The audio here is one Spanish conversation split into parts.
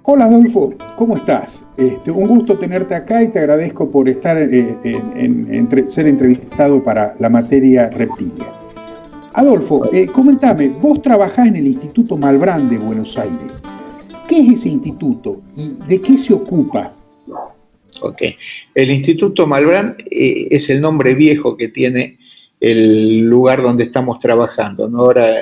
Hola Adolfo, ¿cómo estás? Un gusto tenerte acá y te agradezco por estar ser entrevistado para la materia reptilia. Adolfo, comentame, vos trabajás en el Instituto Malbrán de Buenos Aires. ¿Qué es ese instituto y de qué se ocupa? Ok, el Instituto Malbrán es el nombre viejo que tiene el lugar donde estamos trabajando, ¿no? Ahora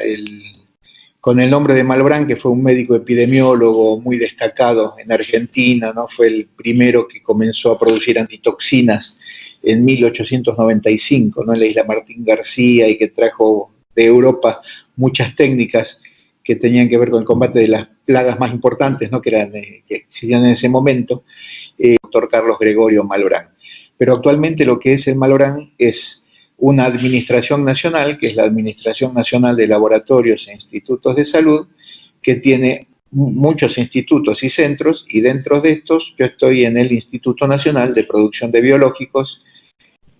con el nombre de Malbrán, que fue un médico epidemiólogo muy destacado en Argentina, ¿no? Fue el primero que comenzó a producir antitoxinas en 1895, ¿no? En la isla Martín García, y que trajo de Europa muchas técnicas que tenían que ver con el combate de las plagas más importantes, ¿no? Que existían en ese momento, doctor Carlos Gregorio Malbrán. Pero actualmente lo que es el Malbrán es una administración nacional, que es la Administración Nacional de Laboratorios e Institutos de Salud, que tiene muchos institutos y centros, y dentro de estos yo estoy en el Instituto Nacional de Producción de Biológicos,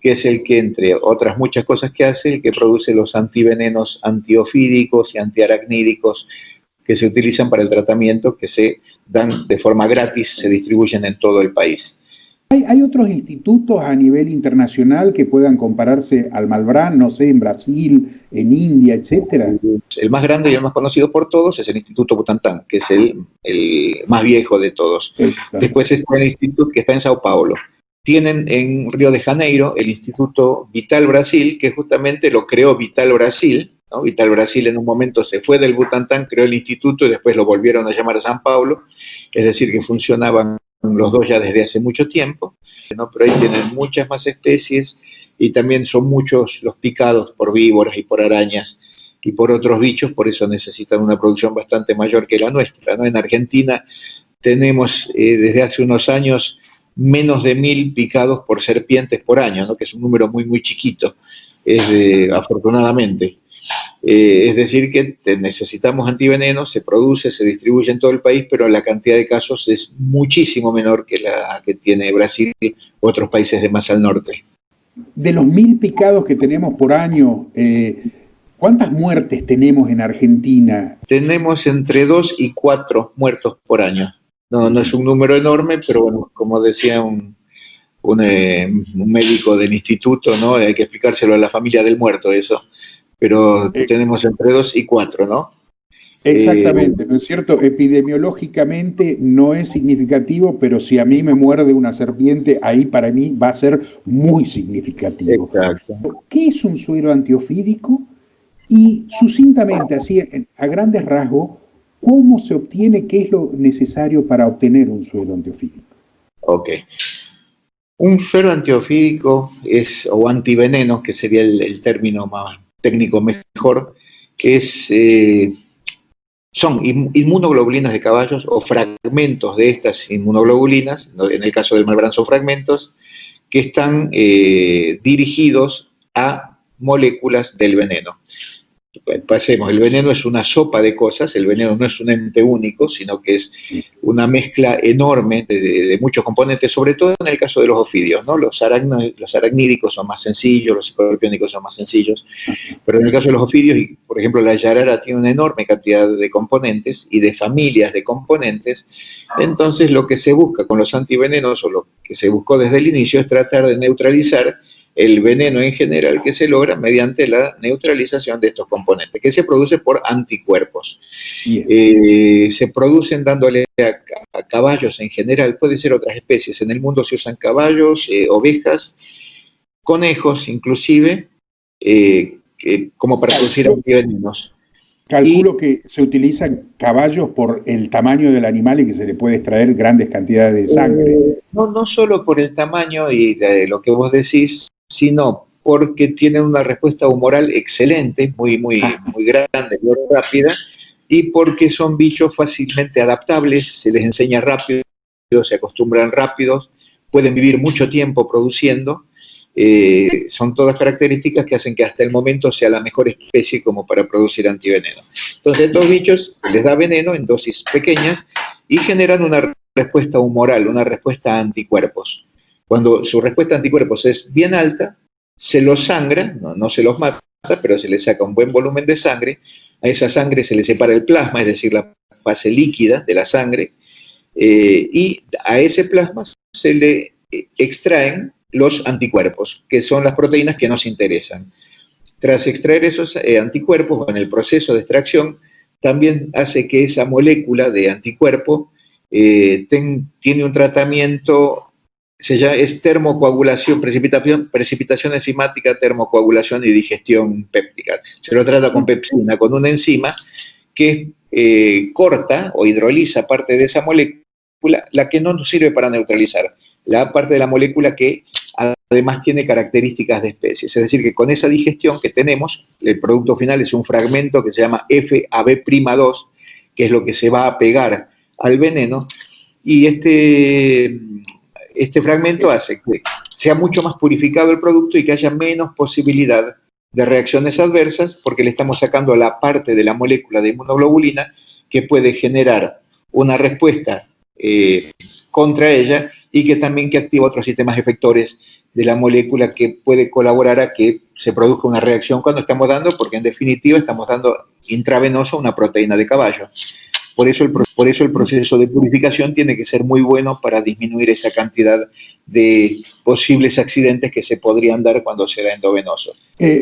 que es el que, entre otras muchas cosas que hace, el que produce los antivenenos antiofídicos y antiaracnídicos que se utilizan para el tratamiento, que se dan de forma gratis, se distribuyen en todo el país. ¿Hay otros institutos a nivel internacional que puedan compararse al Malbrán, no sé, en Brasil, en India, etcétera? El más grande y el más conocido por todos es el Instituto Butantan, que es el más viejo de todos. Después está el instituto que está en Sao Paulo. Tienen en Río de Janeiro el Instituto Vital Brasil, que justamente lo creó Vital Brasil, ¿no? Vital Brasil en un momento se fue del Butantan, creó el instituto y después lo volvieron a llamar a San Paulo, es decir, que funcionaban los dos ya desde hace mucho tiempo, ¿no? Pero ahí tienen muchas más especies y también son muchos los picados por víboras y por arañas y por otros bichos, por eso necesitan una producción bastante mayor que la nuestra, ¿no? En Argentina tenemos desde hace unos años menos de 1000 picados por serpientes por año, ¿no? Que es un número muy, muy chiquito, afortunadamente. Es decir, que necesitamos antivenenos, se produce, se distribuye en todo el país, pero la cantidad de casos es muchísimo menor que la que tiene Brasil u otros países de más al norte. De los 1000 picados que tenemos por año, ¿cuántas muertes tenemos en Argentina? Tenemos entre 2 y 4 muertos por año. No es un número enorme, pero bueno, como decía un médico del instituto, ¿no? Hay que explicárselo a la familia del muerto eso, pero tenemos entre 2 y 4, ¿no? Exactamente, ¿no es cierto? Epidemiológicamente no es significativo, pero si a mí me muerde una serpiente, ahí para mí va a ser muy significativo. Exacto. ¿Qué es un suero antiofídico? Y sucintamente, así a grandes rasgos, ¿cómo se obtiene, qué es lo necesario para obtener un suero antiofídico? Ok. Un suero antiofídico o antiveneno, que sería el término más técnico mejor, que son inmunoglobulinas de caballos o fragmentos de estas inmunoglobulinas, en el caso del Malbrán son fragmentos, que están dirigidos a moléculas del veneno. Pasemos, el veneno es una sopa de cosas, el veneno no es un ente único, sino que es una mezcla enorme de muchos componentes, sobre todo en el caso de los ofidios, ¿no? Los aracnídicos son más sencillos, los escorpiónicos son más sencillos, pero en el caso de los ofidios, por ejemplo, la yarara tiene una enorme cantidad de componentes y de familias de componentes, entonces lo que se busca con los antivenenos, o lo que se buscó desde el inicio, es tratar de neutralizar el veneno en general, que se logra mediante la neutralización de estos componentes, que se produce por anticuerpos. Se producen dándole a caballos en general, puede ser otras especies, en el mundo se usan caballos, ovejas, conejos inclusive, como para producir antivenenos. Calculo que se utilizan caballos por el tamaño del animal y que se le puede extraer grandes cantidades de sangre. No solo por el tamaño y lo que vos decís, sino porque tienen una respuesta humoral excelente, muy grande, muy rápida, y porque son bichos fácilmente adaptables, se les enseña rápido, se acostumbran rápidos, pueden vivir mucho tiempo produciendo, son todas características que hacen que hasta el momento sea la mejor especie como para producir antiveneno. Entonces, estos bichos les da veneno en dosis pequeñas y generan una respuesta humoral, una respuesta a anticuerpos. Cuando su respuesta a anticuerpos es bien alta, se los sangra, no se los mata, pero se le saca un buen volumen de sangre, a esa sangre se le separa el plasma, es decir, la fase líquida de la sangre, y a ese plasma se le extraen los anticuerpos, que son las proteínas que nos interesan. Tras extraer esos anticuerpos, en el proceso de extracción, también hace que esa molécula de anticuerpo tiene un tratamiento, es termocoagulación, precipitación enzimática, termocoagulación y digestión péptica. Se lo trata con pepsina, con una enzima que corta o hidroliza parte de esa molécula, la que no nos sirve para neutralizar, la parte de la molécula que además tiene características de especies. Es decir, que con esa digestión que tenemos, el producto final es un fragmento que se llama FAB'2, que es lo que se va a pegar al veneno, y este fragmento hace que sea mucho más purificado el producto y que haya menos posibilidad de reacciones adversas, porque le estamos sacando la parte de la molécula de inmunoglobulina que puede generar una respuesta contra ella, y que también que activa otros sistemas efectores de la molécula que puede colaborar a que se produzca una reacción cuando estamos dando, porque en definitiva estamos dando intravenoso una proteína de caballo. Por eso el proceso de purificación tiene que ser muy bueno para disminuir esa cantidad de posibles accidentes que se podrían dar cuando se da endovenoso.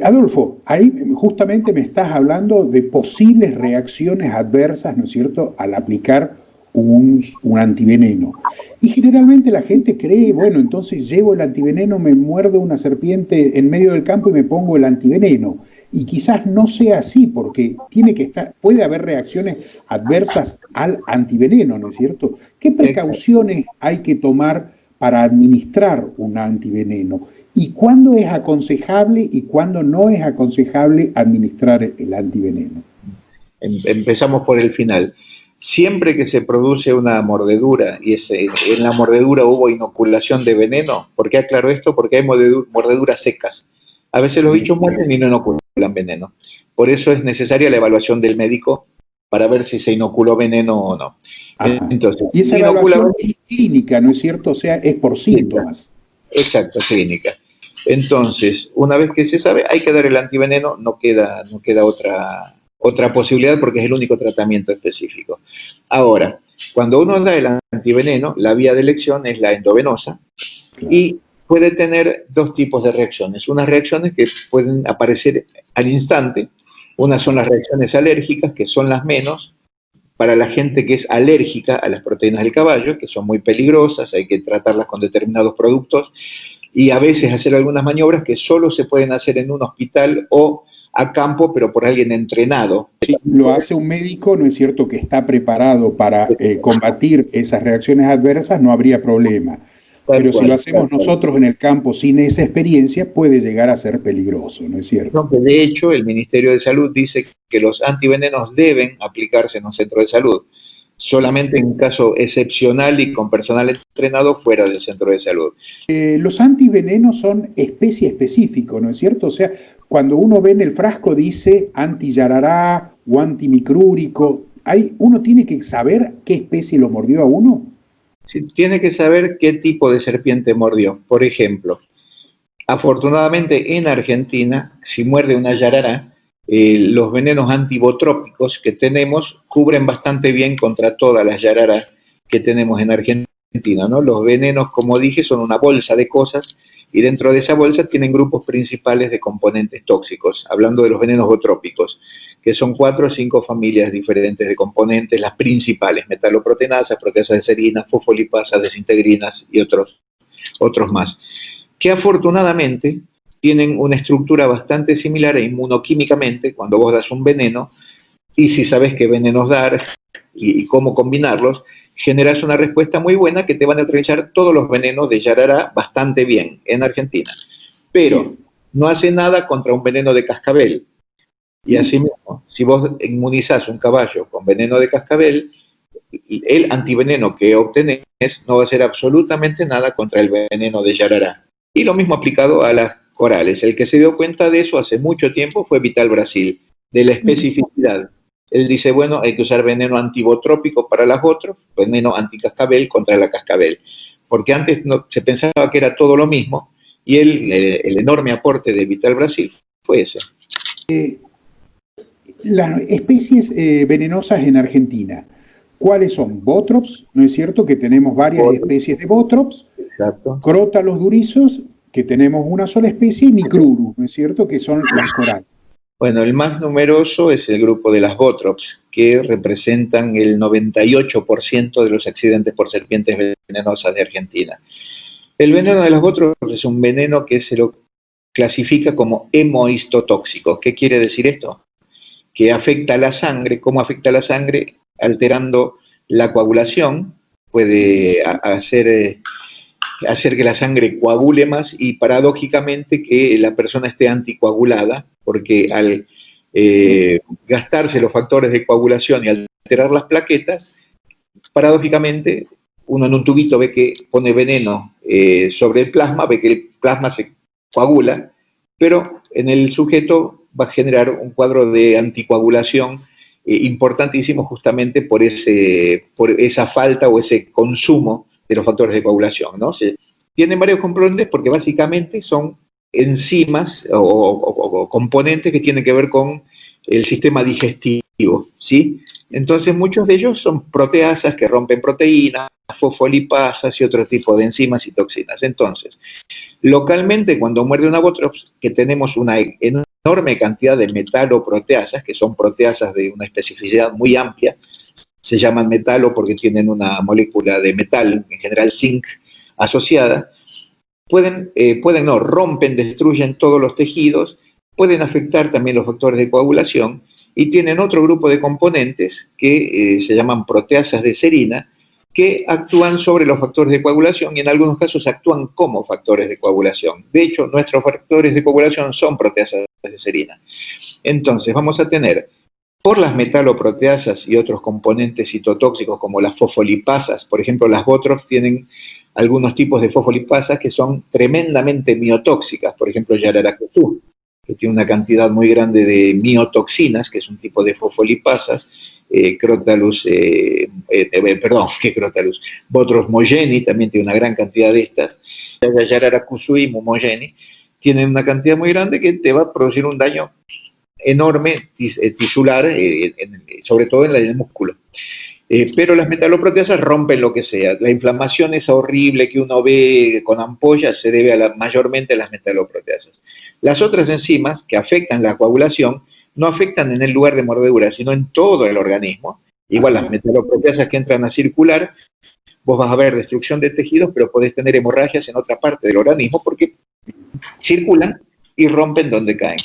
Adolfo, ahí justamente me estás hablando de posibles reacciones adversas, ¿no es cierto?, al aplicar un antiveneno. Y generalmente la gente cree, bueno, entonces llevo el antiveneno, me muerde una serpiente en medio del campo y me pongo el antiveneno. Y quizás no sea así, porque puede haber reacciones adversas al antiveneno, ¿no es cierto? ¿Qué precauciones hay que tomar para administrar un antiveneno? ¿Y cuándo es aconsejable y cuándo no es aconsejable administrar el antiveneno? Empezamos por el final. Siempre que se produce una mordedura y en la mordedura hubo inoculación de veneno, ¿por qué aclaro esto? Porque hay mordeduras secas. A veces los bichos mueren y no inoculan veneno. Por eso es necesaria la evaluación del médico para ver si se inoculó veneno o no. Entonces, y esa evaluación es clínica, ¿no es cierto? O sea, es por síntomas. Exacto, clínica. Entonces, una vez que se sabe, hay que dar el antiveneno, no queda otra posibilidad, porque es el único tratamiento específico. Ahora, cuando uno da el antiveneno, la vía de elección es la endovenosa, claro, y puede tener dos tipos de reacciones. Unas reacciones que pueden aparecer al instante, unas son las reacciones alérgicas, que son las menos, para la gente que es alérgica a las proteínas del caballo, que son muy peligrosas, hay que tratarlas con determinados productos, y a veces hacer algunas maniobras que solo se pueden hacer en un hospital o a campo, pero por alguien entrenado. Sí, lo hace un médico, ¿no es cierto?, que está preparado para combatir esas reacciones adversas, no habría problema. Pero si lo hacemos nosotros en el campo sin esa experiencia, puede llegar a ser peligroso, ¿no es cierto? No, que de hecho el Ministerio de Salud dice que los antivenenos deben aplicarse en un centro de salud, solamente en caso excepcional y con personal entrenado fuera del centro de salud. Los antivenenos son especie específico, ¿no es cierto? O sea, cuando uno ve en el frasco dice anti-yarará o antimicrúrico, uno tiene que saber qué especie lo mordió a uno. Sí, tiene que saber qué tipo de serpiente mordió. Por ejemplo, afortunadamente en Argentina, si muerde una yarará, los venenos antibotrópicos que tenemos cubren bastante bien contra todas las yararás que tenemos en Argentina, ¿no? Los venenos, como dije, son una bolsa de cosas, y dentro de esa bolsa tienen grupos principales de componentes tóxicos, hablando de los venenos botrópicos, que son 4 o 5 familias diferentes de componentes, las principales: metaloproteinasas, proteasas de serina, fosfolipasas, desintegrinas y otros más, que afortunadamente tienen una estructura bastante similar e inmunoquímicamente, cuando vos das un veneno, y si sabes qué venenos dar y cómo combinarlos, generas una respuesta muy buena que te va a neutralizar todos los venenos de yarará bastante bien en Argentina. Pero no hace nada contra un veneno de cascabel. Y así mismo, si vos inmunizás un caballo con veneno de cascabel, el antiveneno que obtenés no va a hacer absolutamente nada contra el veneno de yarará. Y lo mismo aplicado a las corales. El que se dio cuenta de eso hace mucho tiempo fue Vital Brasil, de la especificidad. Él dice, bueno, hay que usar veneno antibotrópico para las otras, veneno anticascabel contra la cascabel. Porque antes se pensaba que era todo lo mismo, Y el enorme aporte de Vital Brasil fue ese. Las especies venenosas en Argentina, ¿cuáles son? Botrops, ¿no es cierto? Que tenemos varias especies de Botrops. Exacto. Crótalos durizos, que tenemos una sola especie, y Micrurus, ¿no es cierto? Que son las corales. Bueno, el más numeroso es el grupo de las Botrops, que representan el 98% de los accidentes por serpientes venenosas de Argentina. El veneno de las Botrops es un veneno que se lo clasifica como hemohistotóxico. ¿Qué quiere decir esto? Que afecta a la sangre. ¿Cómo afecta a la sangre? Alterando la coagulación, puede hacer que la sangre coagule más y paradójicamente que la persona esté anticoagulada, porque al gastarse los factores de coagulación y alterar las plaquetas, paradójicamente uno en un tubito ve que pone veneno sobre el plasma, ve que el plasma se coagula, pero en el sujeto va a generar un cuadro de anticoagulación importantísimo justamente por esa falta o ese consumo de los factores de coagulación, ¿no? Tienen varios componentes porque básicamente son enzimas o componentes que tienen que ver con el sistema digestivo, ¿sí? Entonces muchos de ellos son proteasas que rompen proteínas, fosfolipasas y otro tipo de enzimas y toxinas. Entonces, localmente cuando muerde una Botrops, que tenemos una enorme cantidad de metaloproteasas, que son proteasas de una especificidad muy amplia, se llaman metalo porque tienen una molécula de metal, en general zinc, asociada, rompen, destruyen todos los tejidos, pueden afectar también los factores de coagulación y tienen otro grupo de componentes que se llaman proteasas de serina, que actúan sobre los factores de coagulación y en algunos casos actúan como factores de coagulación. De hecho, nuestros factores de coagulación son proteasas de serina. Entonces, vamos a tener por las metaloproteasas y otros componentes citotóxicos como las fosfolipasas, por ejemplo, las Botrops tienen algunos tipos de fosfolipasas que son tremendamente miotóxicas, por ejemplo, Yararactú, que tiene una cantidad muy grande de miotoxinas, que es un tipo de fosfolipasas, Botrops mogeni también tiene una gran cantidad de estas, Yararactú y Momogeni, tienen una cantidad muy grande que te va a producir un daño enorme tisular, sobre todo en el músculo. Pero las metaloproteasas rompen lo que sea. La inflamación esa horrible que uno ve con ampollas se debe mayormente a las metaloproteasas. Las otras enzimas que afectan la coagulación no afectan en el lugar de mordedura, sino en todo el organismo. Igual las metaloproteasas que entran a circular, vos vas a ver destrucción de tejidos, pero podés tener hemorragias en otra parte del organismo porque circulan y rompen donde caen.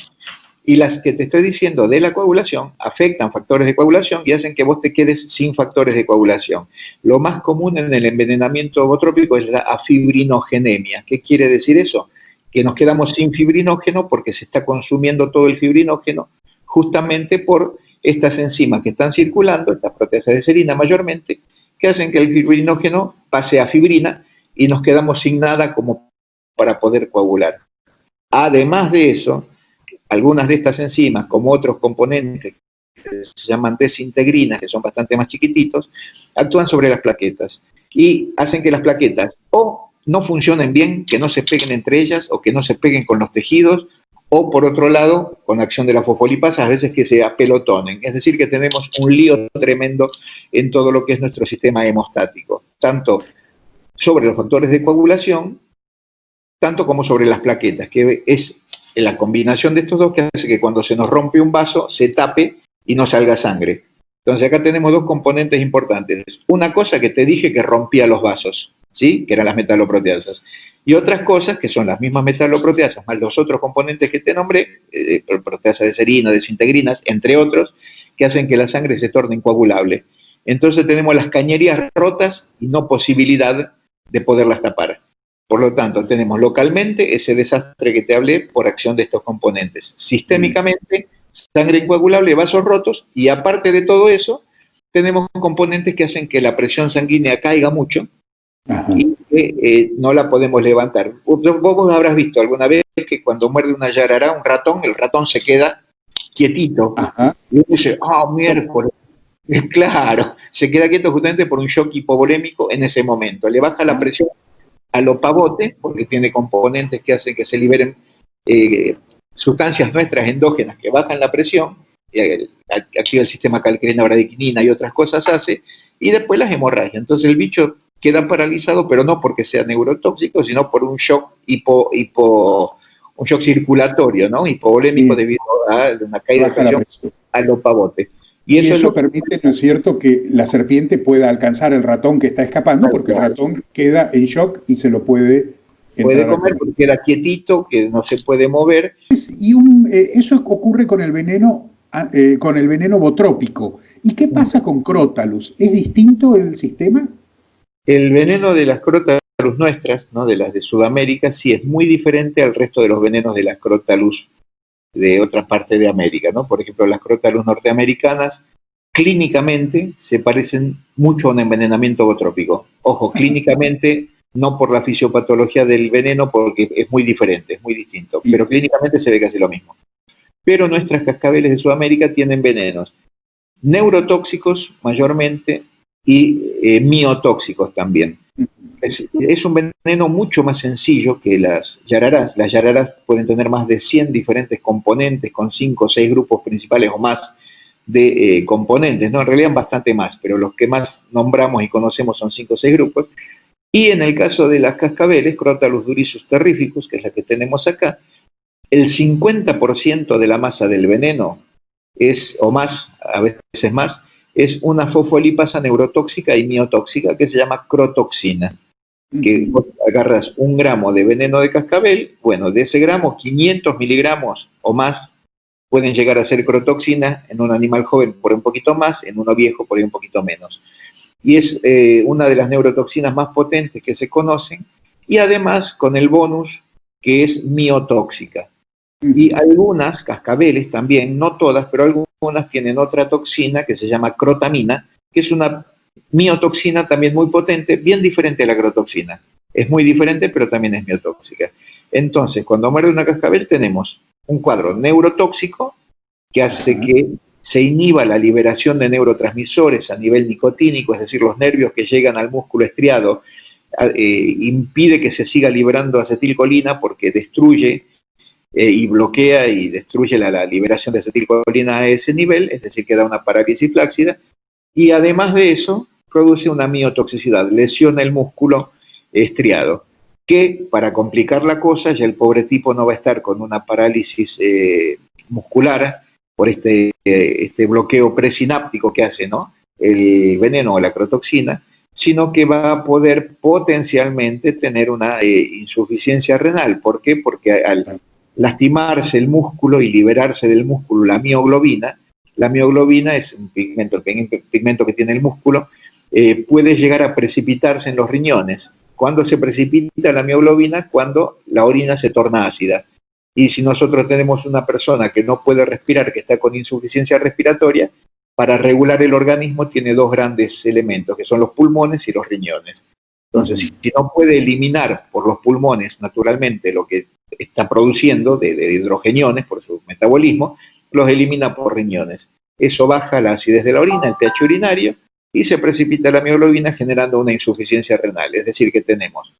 Y las que te estoy diciendo de la coagulación afectan factores de coagulación y hacen que vos te quedes sin factores de coagulación. Lo más común en el envenenamiento botrópico es la afibrinogenemia. ¿Qué quiere decir eso? Que nos quedamos sin fibrinógeno porque se está consumiendo todo el fibrinógeno justamente por estas enzimas que están circulando, estas proteasas de serina mayormente, que hacen que el fibrinógeno pase a fibrina y nos quedamos sin nada como para poder coagular. Además de eso, algunas de estas enzimas, como otros componentes que se llaman desintegrinas, que son bastante más chiquititos, actúan sobre las plaquetas y hacen que las plaquetas o no funcionen bien, que no se peguen entre ellas o que no se peguen con los tejidos, o por otro lado, con acción de la fosfolipasa, a veces que se apelotonen. Es decir, que tenemos un lío tremendo en todo lo que es nuestro sistema hemostático, tanto sobre los factores de coagulación, tanto como sobre las plaquetas, que es la combinación de estos dos que hace que cuando se nos rompe un vaso se tape y no salga sangre. Entonces acá tenemos dos componentes importantes. Una cosa que te dije que rompía los vasos, ¿sí? Que eran las metaloproteasas. Y otras cosas que son las mismas metaloproteasas, más los otros componentes que te nombré, proteasas de serina, desintegrinas, entre otros, que hacen que la sangre se torne incoagulable. Entonces tenemos las cañerías rotas y no posibilidad de poderlas tapar. Por lo tanto, tenemos localmente ese desastre que te hablé por acción de estos componentes. Sistémicamente, sangre incoagulable, vasos rotos, y aparte de todo eso, tenemos componentes que hacen que la presión sanguínea caiga mucho y que no la podemos levantar. Vos habrás visto alguna vez que cuando muerde una yarará, un ratón, el ratón se queda quietito. Y uno dice, miércoles. Claro, se queda quieto justamente por un shock hipovolémico en ese momento. Le baja la presión a lo pavote, porque tiene componentes que hacen que se liberen sustancias nuestras endógenas que bajan la presión, activa el sistema calcrena, bradiquinina y otras cosas hace, y después las hemorragias. Entonces el bicho queda paralizado, pero no porque sea neurotóxico, sino por un shock un shock circulatorio, ¿no? Hipovolémico debido a una caída de presión a lo pavote. Y eso permite, ¿no es cierto?, que la serpiente pueda alcanzar el ratón que está escapando, porque el ratón queda en shock y se lo puede comer porque queda quietito, que no se puede mover. Y eso ocurre con el veneno botrópico. ¿Y qué pasa con Crotalus? ¿Es distinto el sistema? El veneno de las Crotalus nuestras, ¿no?, de las de Sudamérica, sí es muy diferente al resto de los venenos de las Crotalus de otra parte de América, ¿no? Por ejemplo, las Crotalus norteamericanas clínicamente se parecen mucho a un envenenamiento botrópico. Ojo, clínicamente, no por la fisiopatología del veneno, porque es muy diferente, es muy distinto, pero clínicamente se ve casi lo mismo. Pero nuestras cascabeles de Sudamérica tienen venenos neurotóxicos mayormente y miotóxicos también. Es un veneno mucho más sencillo que las yararás. Las yararás pueden tener más de 100 diferentes componentes con 5 o 6 grupos principales o más de componentes, ¿no? En realidad bastante más, pero los que más nombramos y conocemos son 5 o 6 grupos. Y en el caso de las cascabeles, Crotalus durisus terrificus, que es la que tenemos acá, el 50% de la masa del veneno es, o más, a veces más, es una fosfolipasa neurotóxica y miotóxica que se llama crotoxina. Que agarras 1 gramo de veneno de cascabel, bueno, de ese gramo, 500 miligramos o más pueden llegar a ser crotoxina en un animal joven por un poquito más, en uno viejo por un poquito menos. Y es una de las neurotoxinas más potentes que se conocen, y además con el bonus que es miotóxica. Y algunas cascabeles también, no todas, pero algunas tienen otra toxina que se llama crotamina, que es una miotoxina también muy potente, bien diferente a la crotoxina. Es muy diferente, pero también es miotóxica. Entonces, cuando muerde una cascabel tenemos un cuadro neurotóxico que hace que se inhiba la liberación de neurotransmisores a nivel nicotínico, es decir, los nervios que llegan al músculo estriado, impide que se siga liberando acetilcolina porque destruye y bloquea y destruye la liberación de acetilcolina a ese nivel, es decir, que da una parálisis flácida, y además de eso produce una miotoxicidad, lesiona el músculo estriado, que para complicar la cosa ya el pobre tipo no va a estar con una parálisis muscular por este bloqueo presináptico que hace, ¿no?, el veneno o la crotoxina, sino que va a poder potencialmente tener una insuficiencia renal. ¿Por qué? Porque al lastimarse el músculo y liberarse del músculo la mioglobina es un pigmento, el pigmento que tiene el músculo, puede llegar a precipitarse en los riñones. ¿Cuándo se precipita la mioglobina? Cuando la orina se torna ácida. Y si nosotros tenemos una persona que no puede respirar, que está con insuficiencia respiratoria, para regular el organismo tiene 2 grandes elementos, que son los pulmones y los riñones. Entonces, si no puede eliminar por los pulmones naturalmente lo que está produciendo de hidrogeniones por su metabolismo, los elimina por riñones. Eso baja la acidez de la orina, el pH urinario, y se precipita la mioglobina generando una insuficiencia renal. Es decir, que tenemos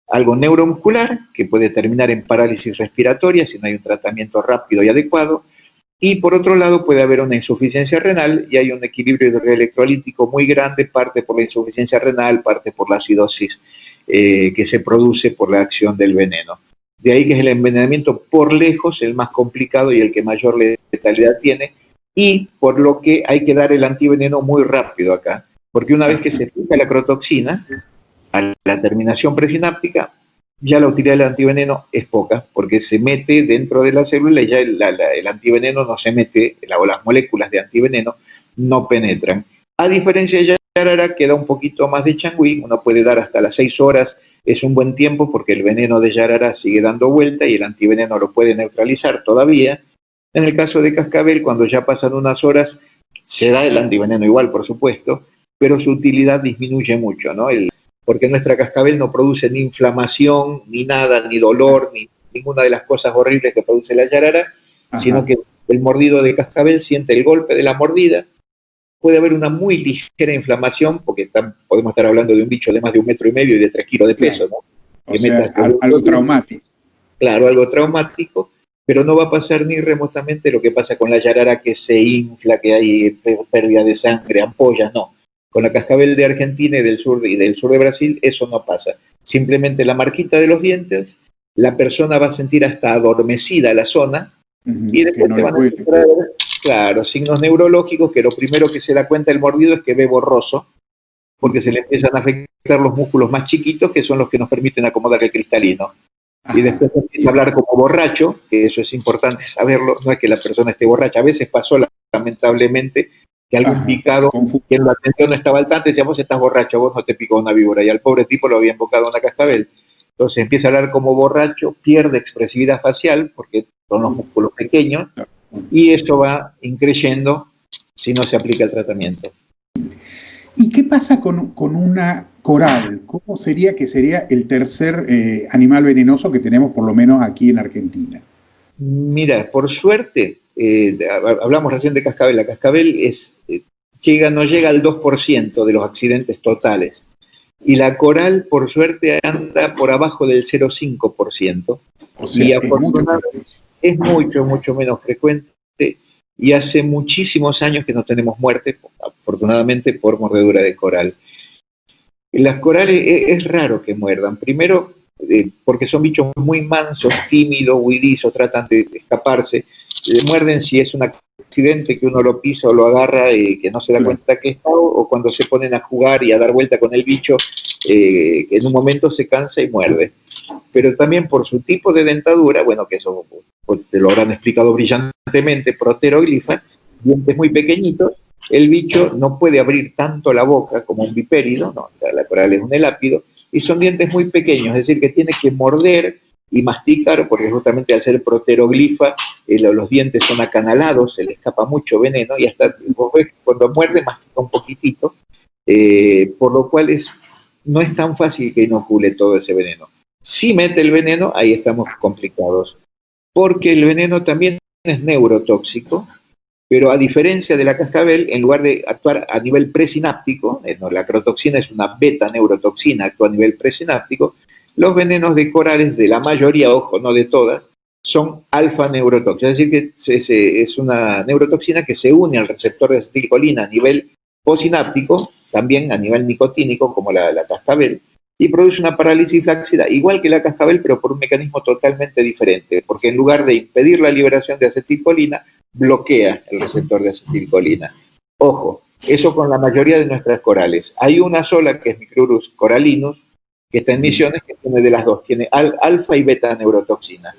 algo neuromuscular que puede terminar en parálisis respiratoria si no hay un tratamiento rápido y adecuado, y por otro lado puede haber una insuficiencia renal y hay un equilibrio electrolítico muy grande, parte por la insuficiencia renal, parte por la acidosis que se produce por la acción del veneno. De ahí que es el envenenamiento por lejos el más complicado y el que mayor letalidad tiene, y por lo que hay que dar el antiveneno muy rápido acá, porque una vez que se fija la crotoxina, a la terminación presináptica, ya la utilidad del antiveneno es poca, porque se mete dentro de la célula y ya el antiveneno no se mete, o las moléculas de antiveneno no penetran. A diferencia de yarará, que da un poquito más de changüí, uno puede dar hasta las 6 horas, es un buen tiempo porque el veneno de yarará sigue dando vuelta y el antiveneno lo puede neutralizar todavía. En el caso de cascabel, cuando ya pasan unas horas, se da el antiveneno igual, por supuesto, pero su utilidad disminuye mucho, ¿no? Porque nuestra cascabel no produce ni inflamación, ni nada, ni dolor, ni ninguna de las cosas horribles que produce la yarará, sino que el mordido de cascabel siente el golpe de la mordida. Puede haber una muy ligera inflamación, porque podemos estar hablando de un bicho de más de 1,5 metros y de 3 kilos de peso, ¿no? O sea, algo traumático. Claro, algo traumático, pero no va a pasar ni remotamente lo que pasa con la yarara, que se infla, que hay pérdida de sangre, ampollas, no. Con la cascabel de Argentina y del sur de Brasil, eso no pasa. Simplemente la marquita de los dientes, la persona va a sentir hasta adormecida la zona, y después no se van a encontrar, claro, signos neurológicos, que lo primero que se da cuenta el mordido es que ve borroso, porque se le empiezan a afectar los músculos más chiquitos, que son los que nos permiten acomodar el cristalino. Y después empieza a hablar como borracho, que eso es importante saberlo, no es que la persona esté borracha. A veces pasó, lamentablemente, que algún picado, que en la atención no estaba al tanto, decía, vos estás borracho, vos no te picó una víbora, y al pobre tipo lo había invocado una cascabel. Entonces empieza a hablar como borracho, pierde expresividad facial, porque son los músculos pequeños, y eso va increyendo si no se aplica el tratamiento. ¿Y qué pasa con una coral? ¿Cómo sería que sería el tercer animal venenoso que tenemos por lo menos aquí en Argentina? Mira, por suerte, hablamos recién de cascabel, la cascabel no llega al 2% de los accidentes totales, y la coral, por suerte, anda por abajo del 0,5%. O sea, y es mucho menos frecuente, y hace muchísimos años que no tenemos muerte, afortunadamente, por mordedura de coral. Las corales es raro que muerdan, primero porque son bichos muy mansos, tímidos, huidizos, tratan de escaparse, muerden si es un accidente que uno lo pisa o lo agarra y que no se da cuenta que está, o cuando se ponen a jugar y a dar vuelta con el bicho, que en un momento se cansa y muerde. Pero también por su tipo de dentadura, bueno, que eso te lo habrán explicado brillantemente, proteroglifa, dientes muy pequeñitos, el bicho no puede abrir tanto la boca como un bipérido, no, la coral es un elápido, y son dientes muy pequeños, es decir, que tiene que morder y masticar, porque justamente al ser proteroglifa, los dientes son acanalados, se le escapa mucho veneno, y hasta vos ves, cuando muerde mastica un poquitito, por lo cual no es tan fácil que inocule todo ese veneno. Si mete el veneno, ahí estamos complicados, porque el veneno también es neurotóxico, pero a diferencia de la cascabel, en lugar de actuar a nivel presináptico, la crotoxina es una beta neurotoxina, actúa a nivel presináptico, los venenos de corales, de la mayoría, ojo, no de todas, son alfa neurotóxicos, es decir, que es una neurotoxina que se une al receptor de acetilcolina a nivel posináptico, también a nivel nicotínico, como la cascabel, y produce una parálisis flácida, igual que la cascabel, pero por un mecanismo totalmente diferente, porque en lugar de impedir la liberación de acetilcolina, bloquea el receptor de acetilcolina. Ojo, eso con la mayoría de nuestras corales. Hay una sola, que es Micrurus coralinus, que está en Misiones, que tiene de las dos, tiene alfa y beta neurotoxinas.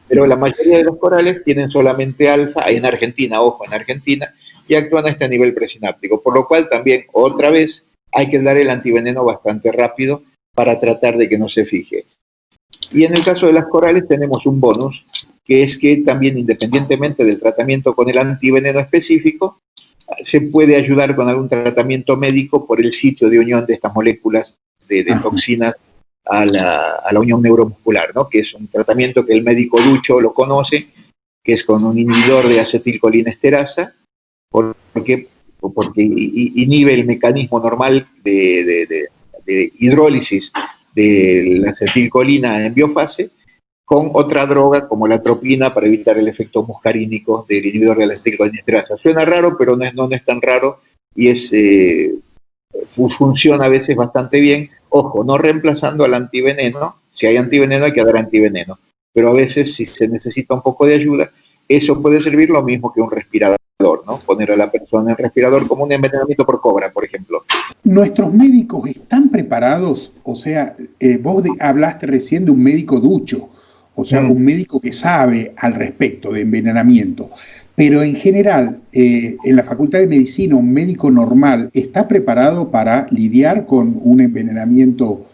Pero la mayoría de los corales tienen solamente alfa, en Argentina, ojo, en Argentina, y actúan a este nivel presináptico, por lo cual también, otra vez, hay que dar el antiveneno bastante rápido para tratar de que no se fije. Y en el caso de las corales tenemos un bonus, que es que también, independientemente del tratamiento con el antiveneno específico, se puede ayudar con algún tratamiento médico por el sitio de unión de estas moléculas de toxinas a la unión neuromuscular, ¿no? Que es un tratamiento que el médico ducho lo conoce, que es con un inhibidor de acetilcolinesterasa, porque inhibe el mecanismo normal de hidrólisis de la acetilcolina en biofase, con otra droga como la atropina para evitar el efecto muscarínico del inhibidor de la acetilcolinesterasa. Suena raro, pero no es tan raro, y funciona a veces bastante bien. Ojo, no reemplazando al antiveneno. Si hay antiveneno hay que dar antiveneno, pero a veces si se necesita un poco de ayuda, eso puede servir lo mismo que un respirador, ¿no? Poner a la persona en respirador como un envenenamiento por cobra, por ejemplo. ¿Nuestros médicos están preparados? O sea, vos hablaste recién de un médico ducho, o sea, un médico que sabe al respecto de envenenamiento, pero en general, en la Facultad de Medicina, un médico normal ¿está preparado para lidiar con un envenenamiento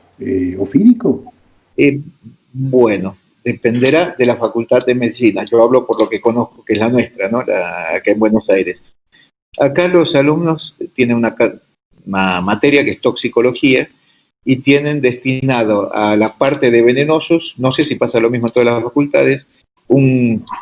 ofídico? Bueno, dependerá de la Facultad de Medicina. Yo hablo por lo que conozco, que es la nuestra, ¿no? Acá en Buenos Aires. Acá los alumnos tienen una materia que es toxicología, y tienen destinado a la parte de venenosos, no sé si pasa lo mismo en todas las facultades,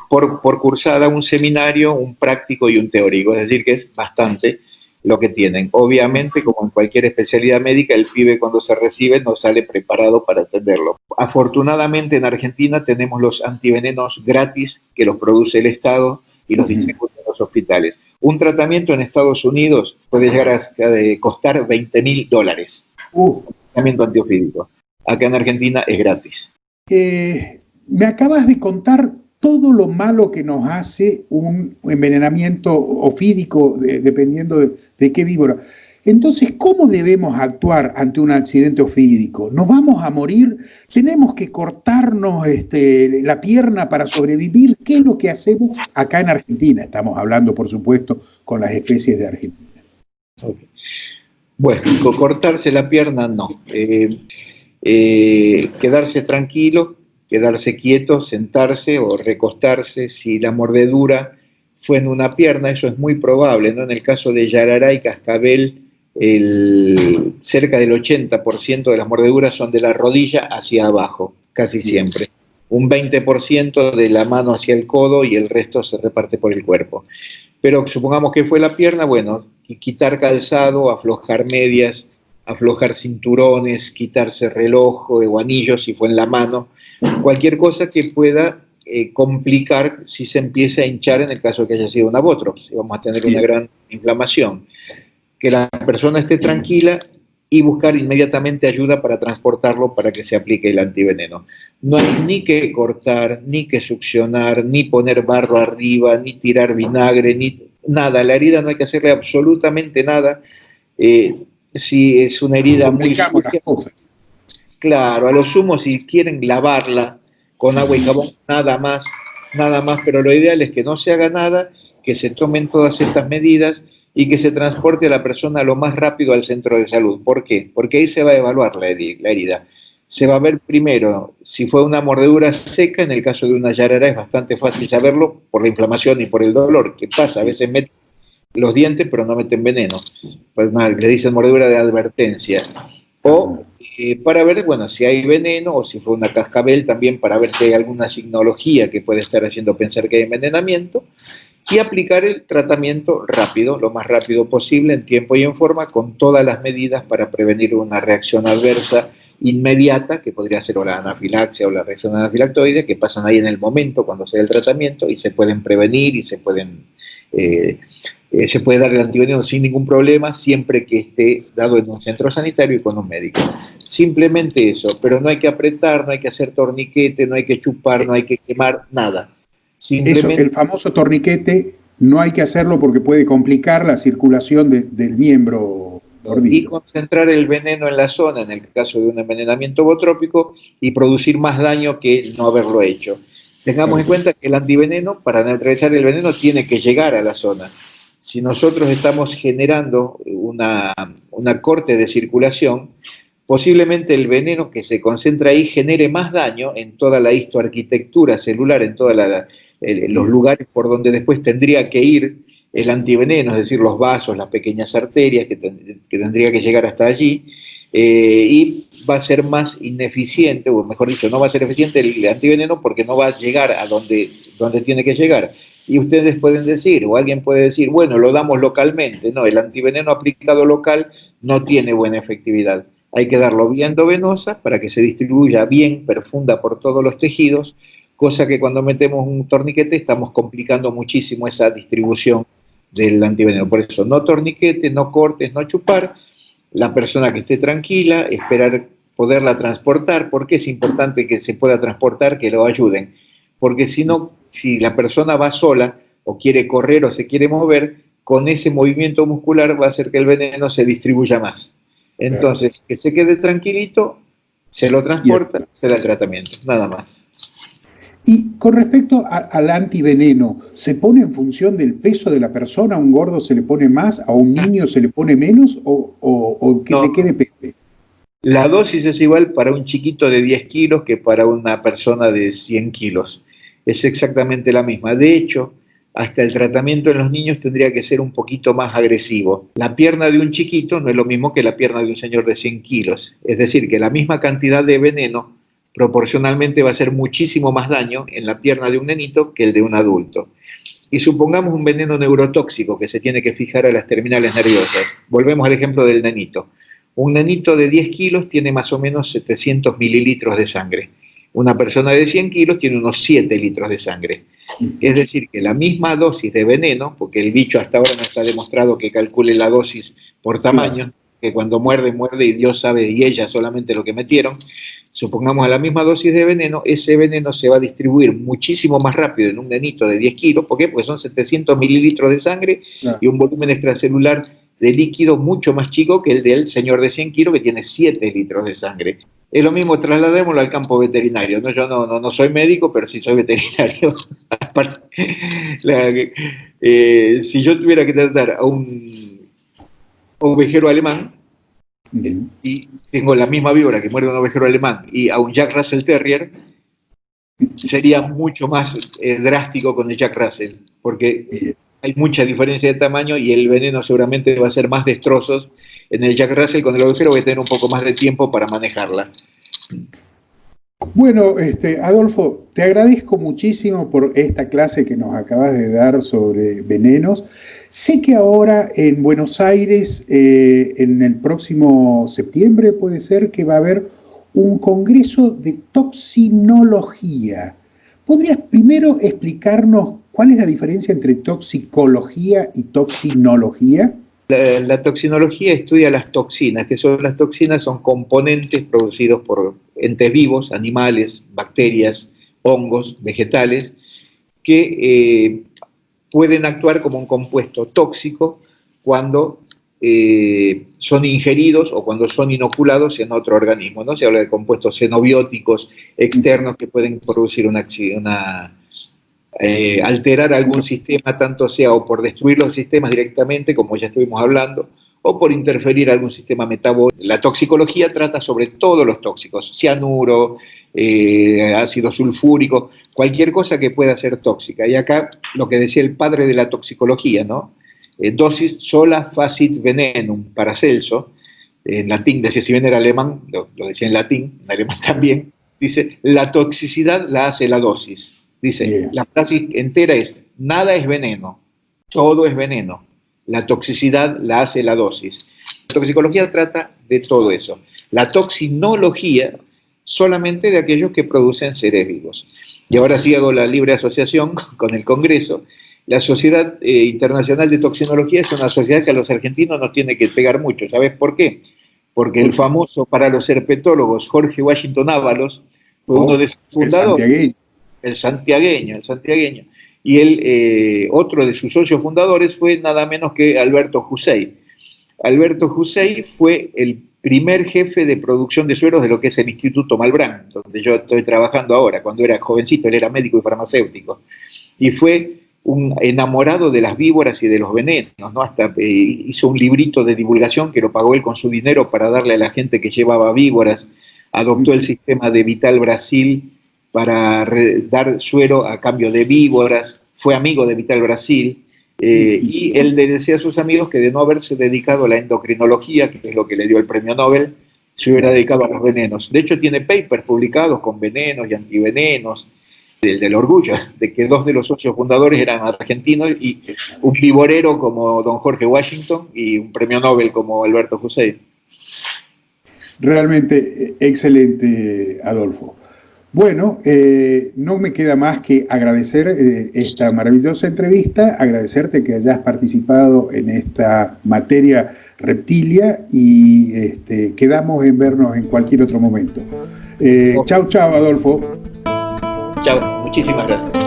por cursada un seminario, un práctico y un teórico, es decir que es bastante. lo que tienen. Obviamente, como en cualquier especialidad médica, el pibe cuando se recibe no sale preparado para atenderlo. Afortunadamente en Argentina tenemos los antivenenos gratis que los produce el Estado y los distribuyen en los hospitales. Un tratamiento en Estados Unidos puede llegar a costar $20.000. Un tratamiento antiofídico. Acá en Argentina es gratis. Me acabas de contar todo lo malo que nos hace un envenenamiento ofídico, dependiendo de qué víbora. Entonces, ¿cómo debemos actuar ante un accidente ofídico? ¿Nos vamos a morir? ¿Tenemos que cortarnos la pierna para sobrevivir? ¿Qué es lo que hacemos acá en Argentina? Estamos hablando, por supuesto, con las especies de Argentina. Okay. Bueno, cortarse la pierna no. Quedarse tranquilo, quedarse quieto, sentarse o recostarse. Si la mordedura fue en una pierna, eso es muy probable, ¿no? En el caso de yarará y cascabel, cerca del 80% de las mordeduras son de la rodilla hacia abajo, casi siempre. Un 20% de la mano hacia el codo y el resto se reparte por el cuerpo. Pero supongamos que fue la pierna, bueno, quitar calzado, aflojar medias, aflojar cinturones, quitarse reloj o anillos si fue en la mano, cualquier cosa que pueda complicar si se empieza a hinchar en el caso de que haya sido una bótrops, si vamos a tener una gran inflamación. Que la persona esté tranquila y buscar inmediatamente ayuda para transportarlo para que se aplique el antiveneno. No hay ni que cortar, ni que succionar, ni poner barro arriba, ni tirar vinagre, ni nada. La herida no hay que hacerle absolutamente nada. Si es una herida muy sucia, claro, a lo sumo si quieren lavarla con agua y jabón, nada más, pero lo ideal es que no se haga nada, que se tomen todas estas medidas y que se transporte a la persona lo más rápido al centro de salud. ¿Por qué? Porque ahí se va a evaluar la herida. Se va a ver primero si fue una mordedura seca. En el caso de una yarará es bastante fácil saberlo por la inflamación y por el dolor. ¿Qué pasa? A veces meten los dientes pero no meten veneno. Pues le dicen mordedura de advertencia. O para ver, bueno, si hay veneno o si fue una cascabel también para ver si hay alguna signología que puede estar haciendo pensar que hay envenenamiento. Y aplicar el tratamiento rápido, lo más rápido posible, en tiempo y en forma, con todas las medidas para prevenir una reacción adversa inmediata, que podría ser o la anafilaxia o la reacción anafilactoide, que pasan ahí en el momento cuando se da el tratamiento y se pueden prevenir y se puede dar el antiveneno sin ningún problema, siempre que esté dado en un centro sanitario y con un médico. Simplemente eso, pero no hay que apretar, no hay que hacer torniquete, no hay que chupar, no hay que quemar, nada. Eso, el famoso torniquete, no hay que hacerlo porque puede complicar la circulación del miembro mordido. Y concentrar el veneno en la zona, en el caso de un envenenamiento botrópico, y producir más daño que no haberlo hecho. Tengamos en cuenta que el antiveneno, para neutralizar el veneno, tiene que llegar a la zona. Si nosotros estamos generando una corte de circulación, posiblemente el veneno que se concentra ahí genere más daño en toda la histoarquitectura celular, en todos los lugares por donde después tendría que ir el antiveneno, es decir, los vasos, las pequeñas arterias que tendría que llegar hasta allí, y va a ser más ineficiente, o mejor dicho, no va a ser eficiente el antiveneno porque no va a llegar a donde tiene que llegar. Y ustedes pueden decir, o alguien puede decir, bueno, lo damos localmente. No, el antiveneno aplicado local no tiene buena efectividad. Hay que darlo vía endovenosa para que se distribuya bien, perfunda por todos los tejidos, cosa que cuando metemos un torniquete estamos complicando muchísimo esa distribución del antiveneno. Por eso, no torniquete, no cortes, no chupar. La persona que esté tranquila, esperar poderla transportar. ¿Por qué es importante que se pueda transportar, que lo ayuden? Porque si no, si la persona va sola o quiere correr o se quiere mover, con ese movimiento muscular va a hacer que el veneno se distribuya más. Entonces, que se quede tranquilito, se lo transporta, se da el tratamiento, nada más. Y con respecto al antiveneno, ¿se pone en función del peso de la persona? ¿A un gordo se le pone más? ¿A un niño se le pone menos? ¿O no, de qué depende? La dosis es igual para un chiquito de 10 kilos que para una persona de 100 kilos. Es exactamente la misma. De hecho, hasta el tratamiento en los niños tendría que ser un poquito más agresivo. La pierna de un chiquito no es lo mismo que la pierna de un señor de 100 kilos. Es decir, que la misma cantidad de veneno proporcionalmente va a hacer muchísimo más daño en la pierna de un nenito que el de un adulto. y supongamos un veneno neurotóxico que se tiene que fijar a las terminales nerviosas. Volvemos al ejemplo del nenito. Un nenito de 10 kilos tiene más o menos 700 mililitros de sangre. Una persona de 100 kilos tiene unos 7 litros de sangre. Es decir, que la misma dosis de veneno, porque el bicho hasta ahora no está demostrado que calcule la dosis por tamaño, que cuando muerde, muerde y Dios sabe y ella solamente lo que metieron, supongamos a la misma dosis de veneno, ese veneno se va a distribuir muchísimo más rápido en un nenito de 10 kilos. ¿Por qué? Porque son 700 mililitros de sangre y un volumen extracelular de líquido mucho más chico que el del señor de 100 kilos que tiene 7 litros de sangre. Es lo mismo, trasladémoslo al campo veterinario, ¿no? Yo no soy médico, pero sí soy veterinario. Si yo tuviera que tratar a un ovejero alemán, y tengo la misma víbora que muerde un ovejero alemán, y a un Jack Russell Terrier, sería mucho más drástico con el Jack Russell, porque hay mucha diferencia de tamaño y el veneno seguramente va a ser más destrozos. En el Jack Russell, con el ovejero, voy a tener un poco más de tiempo para manejarla. Bueno, Adolfo, te agradezco muchísimo por esta clase que nos acabas de dar sobre venenos. Sé que ahora en Buenos Aires, en el próximo septiembre, puede ser que va a haber un congreso de toxinología. ¿Podrías primero explicarnos cuál es la diferencia entre toxicología y toxinología? La toxinología estudia las toxinas, que son las toxinas, son componentes producidos por entes vivos, animales, bacterias, hongos, vegetales, que pueden actuar como un compuesto tóxico cuando son ingeridos o cuando son inoculados en otro organismo, ¿no? Se habla de compuestos xenobióticos externos que pueden producir alterar algún sistema, tanto sea o por destruir los sistemas directamente, como ya estuvimos hablando, o por interferir algún sistema metabólico. La toxicología trata sobre todos los tóxicos, cianuro, ácido sulfúrico, cualquier cosa que pueda ser tóxica. Y acá lo que decía el padre de la toxicología, ¿no? Dosis sola facit venenum, Paracelso, en latín, decía, si bien era alemán, lo decía en latín, en alemán también, dice, la toxicidad la hace la dosis. Dice, la frase entera es, nada es veneno, todo es veneno. La toxicidad la hace la dosis. La toxicología trata de todo eso. La toxinología solamente de aquellos que producen seres vivos. Y ahora sí hago la libre asociación con el Congreso. La Sociedad Internacional de Toxinología es una sociedad que a los argentinos nos tiene que pegar mucho. ¿Sabes por qué? Porque el famoso para los herpetólogos Jorge Washington Ábalos fue uno de sus fundadores. El santiagueño. Y otro de sus socios fundadores fue nada menos que Alberto Husey. Alberto Husey fue el primer jefe de producción de sueros de lo que es el Instituto Malbrán, donde yo estoy trabajando ahora. Cuando era jovencito, él era médico y farmacéutico. Y fue un enamorado de las víboras y de los venenos, ¿no? Hasta hizo un librito de divulgación que lo pagó él con su dinero para darle a la gente que llevaba víboras. Adoptó el sistema de Vital Brasil para dar suero a cambio de víboras, fue amigo de Vital Brasil, y él le decía a sus amigos que de no haberse dedicado a la endocrinología, que es lo que le dio el premio Nobel, se hubiera dedicado a los venenos. De hecho, tiene papers publicados con venenos y antivenenos, del orgullo de que dos de los socios fundadores eran argentinos, y un viborero como don Jorge Washington y un premio Nobel como Alberto Husey. Realmente excelente, Adolfo. Bueno, no me queda más que agradecer esta maravillosa entrevista, agradecerte que hayas participado en esta materia reptilia y quedamos en vernos en cualquier otro momento. Chau, Adolfo. Chao, muchísimas gracias.